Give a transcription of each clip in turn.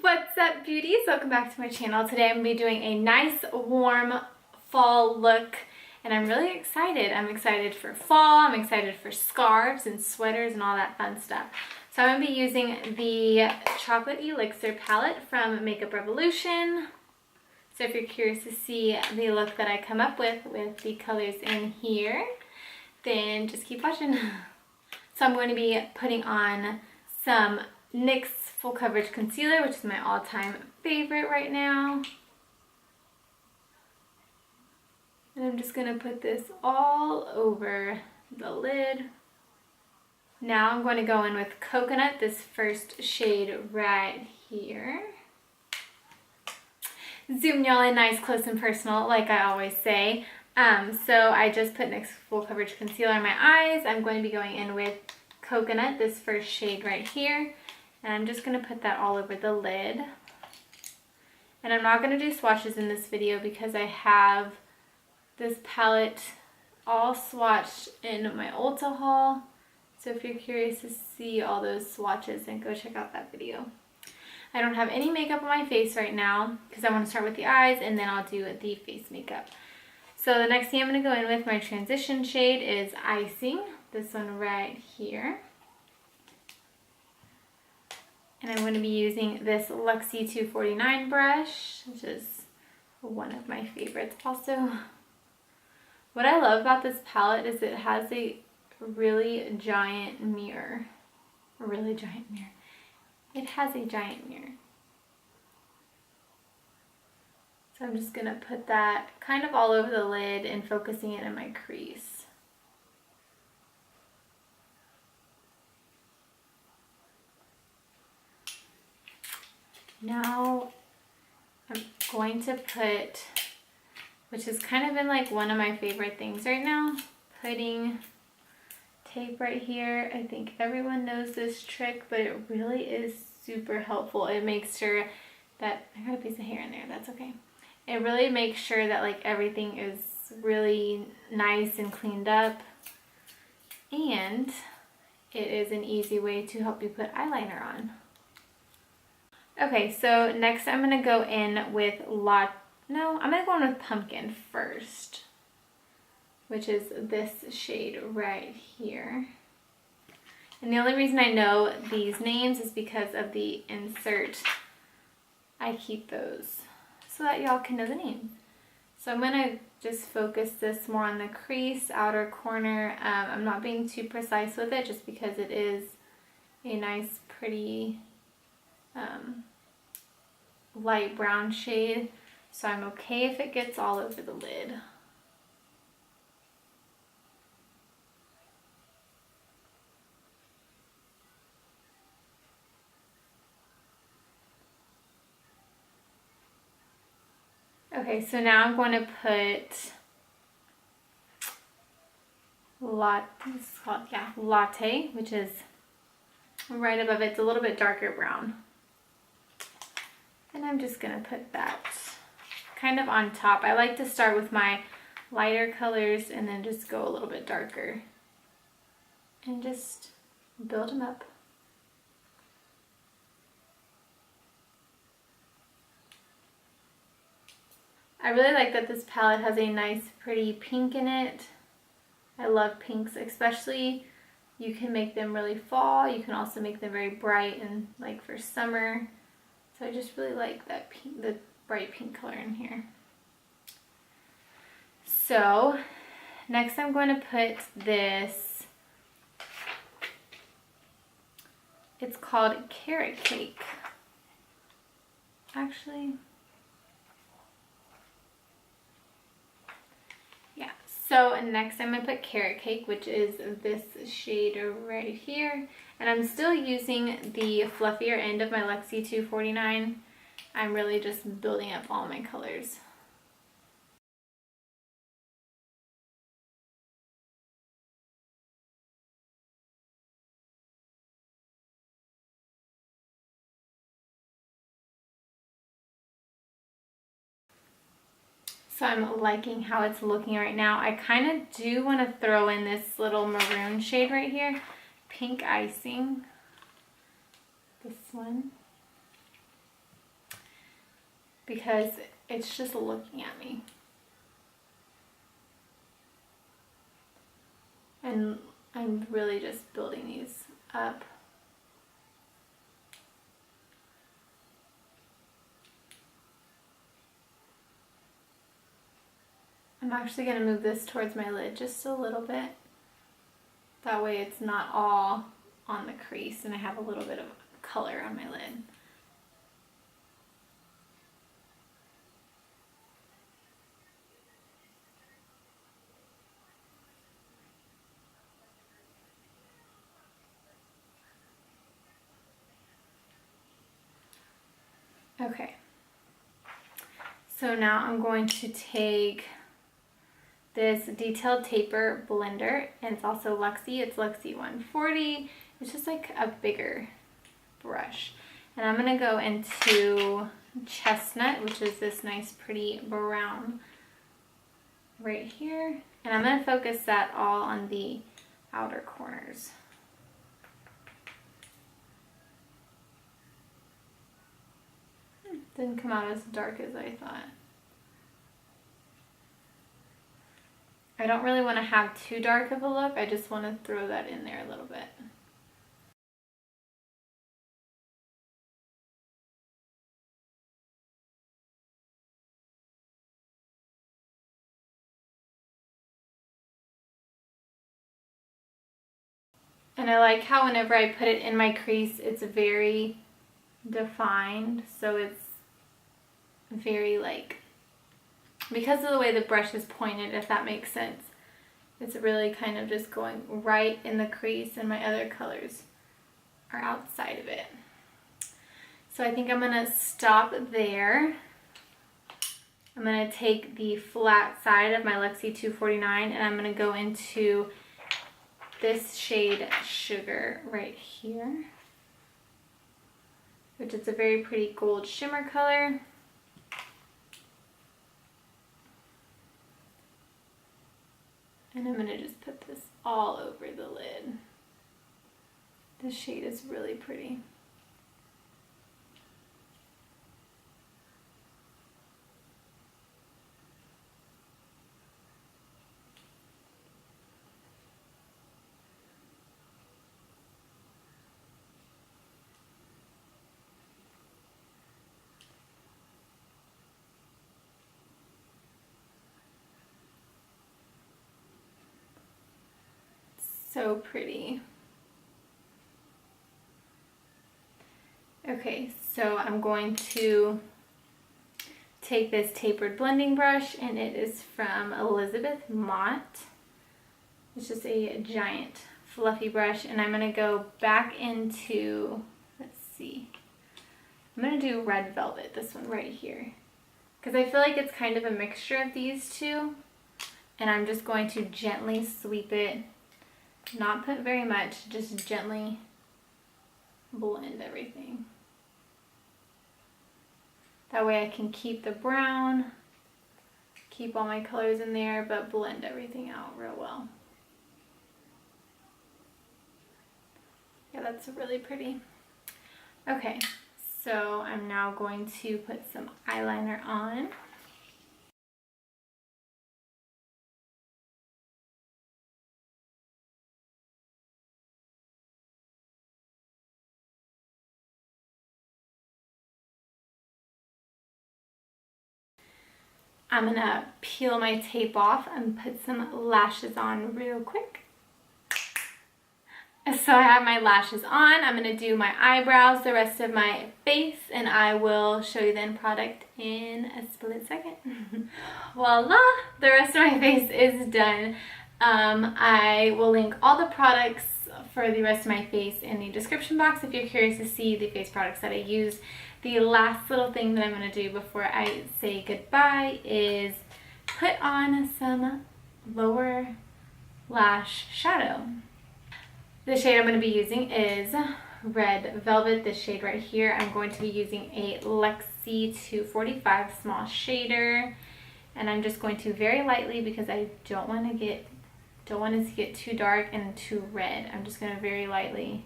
What's up, beauties? Welcome back to my channel. Today I'm going to be doing a nice warm fall look and I'm really excited. I'm excited for fall, I'm excited for scarves and sweaters and all that fun stuff. So I'm going to be using the Chocolate Elixir palette from Makeup Revolution. So if you're curious to see the look that I come up with the colors in here, then just keep watching. So I'm going to be putting on some NYX Full Coverage Concealer, which is my all-time favorite right now. And I'm just going to put this all over the lid. Now I'm going to go in with Coconut, this first shade right here. Zoom y'all in nice, close, and personal, like I always say. So I just put NYX Full Coverage Concealer on my eyes. I'm going to be going in with Coconut, this first shade right here. And I'm just going to put that all over the lid. And I'm not going to do swatches in this video because I have this palette all swatched in my Ulta haul. So if you're curious to see all those swatches, then go check out that video. I don't have any makeup on my face right now because I want to start with the eyes and then I'll do the face makeup. So the next thing I'm going to go in with, my transition shade, is Icing. This one right here. And I'm going to be using this Luxie 249 brush, which is one of my favorites also. What I love about this palette is it has a really giant mirror. It has a giant mirror. So I'm just going to put that kind of all over the lid and focusing it in my crease. Now I'm going to put, which has kind of been like one of my favorite things right now, putting tape right here. I think everyone knows this trick, but it really is super helpful. It makes sure that, I got a piece of hair in there, that's okay. It really makes sure that like everything is really nice and cleaned up. And it is an easy way to help you put eyeliner on. Okay, so next I'm going to go in with I'm going to go in with Pumpkin first, which is this shade right here. And the only reason I know these names is because of the insert. I keep those so that y'all can know the name. So I'm going to just focus this more on the crease, outer corner. I'm not being too precise with it just because it is a nice, pretty light brown shade, so I'm okay if it gets all over the lid. Okay, so now I'm going to put Latte, which is right above it. It's a little bit darker brown. And I'm just going to put that kind of on top. I like to start with my lighter colors and then just go a little bit darker. And just build them up. I really like that this palette has a nice pretty pink in it. I love pinks, especially you can make them really fall. You can also make them very bright and like for summer. So I just really like that pink, the bright pink color in here. So next I'm going to put this, it's called Carrot Cake. Actually, yeah. So next I'm going to put Carrot Cake, which is this shade right here. And I'm still using the fluffier end of my Luxie 249. I'm really just building up all my colors. So I'm liking how it's looking right now. I kind of do want to throw in this little maroon shade right here. Pink Icing. This one. because it's just looking at me. And I'm really just building these up. I'm actually going to move this towards my lid just a little bit. That way it's not all on the crease and I have a little bit of color on my lid. Okay, so now I'm going to take this detailed taper blender, and it's also Luxie. It's Luxie 140. It's just like a bigger brush. And I'm going to go into Chestnut, which is this nice pretty brown right here. And I'm going to focus that all on the outer corners. Didn't come out as dark as I thought. I don't really want to have too dark of a look. I just want to throw that in there a little bit. And I like how whenever I put it in my crease, it's very defined. So it's very like, because of the way the brush is pointed, if that makes sense, it's really kind of just going right in the crease, and my other colors are outside of it. So I think I'm going to stop there. I'm going to take the flat side of my Luxie 249 and I'm going to go into this shade Sugar right here, which is a very pretty gold shimmer color. And I'm going to just put this all over the lid. This shade is really pretty. So pretty. Okay, so I'm going to take this tapered blending brush, and it is from Elizabeth Mott. It's just a giant fluffy brush, and I'm going to go back into, let's see, I'm going to do Red Velvet, this one right here, because I feel like it's kind of a mixture of these two, and I'm just going to gently sweep it. Not put very much, just gently blend everything. That way I can keep the brown, keep all my colors in there, but blend everything out real well. Yeah, that's really pretty. Okay, so I'm now going to put some eyeliner on. I'm gonna peel my tape off and put some lashes on real quick. So I have my lashes on. I'm gonna do my eyebrows, the rest of my face, and I will show you the end product in a split second. Voila! The rest of my face is done. I will link all the products for the rest of my face in the description box if you're curious to see the face products that I use. The last little thing that I'm going to do before I say goodbye is put on some lower lash shadow. The shade I'm going to be using is Red Velvet, this shade right here. I'm going to be using a Luxie 245 small shader, and I'm just going to very lightly, because I don't want it to get too dark and too red. I'm just going to very lightly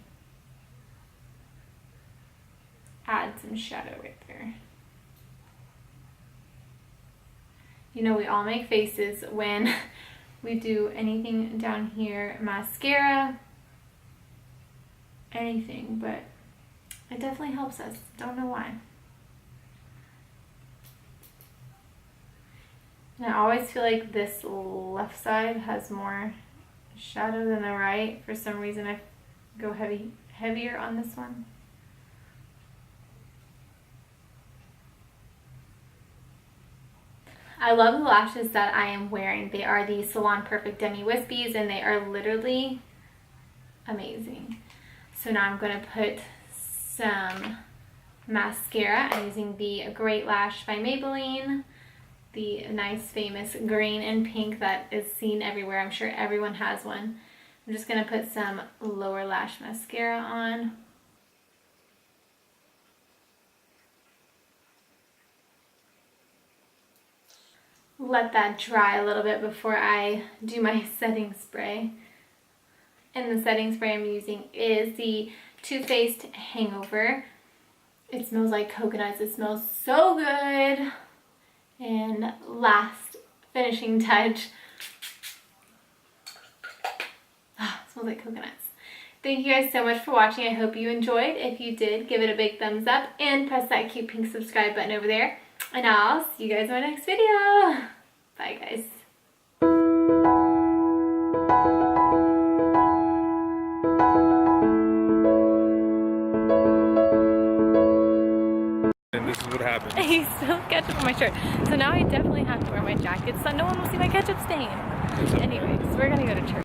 add some shadow right there. you know, we all make faces when we do anything down here, mascara, anything, but it definitely helps us. Don't know why. And I always feel like this left side has more shadow than the right. For some reason I go heavier on this one. I love the lashes that I am wearing. They are the Salon Perfect Demi Wispies, and they are literally amazing. So now I'm going to put some mascara. I'm using the Great Lash by Maybelline, the nice famous green and pink that is seen everywhere. I'm sure everyone has one. I'm just going to put some lower lash mascara on. Let that dry a little bit before I do my setting spray. And the setting spray I'm using is the Too Faced Hangover. It smells like coconuts. It smells so good. And last finishing touch. Smells like coconuts. Thank you guys so much for watching. I hope you enjoyed. If you did, give it a big thumbs up and press that cute pink subscribe button over there. And I'll see you guys in my next video. Bye, guys. And this is what happens. I spilled ketchup on my shirt. So now I definitely have to wear my jacket so no one will see my ketchup stain. Anyways, we're gonna go to church.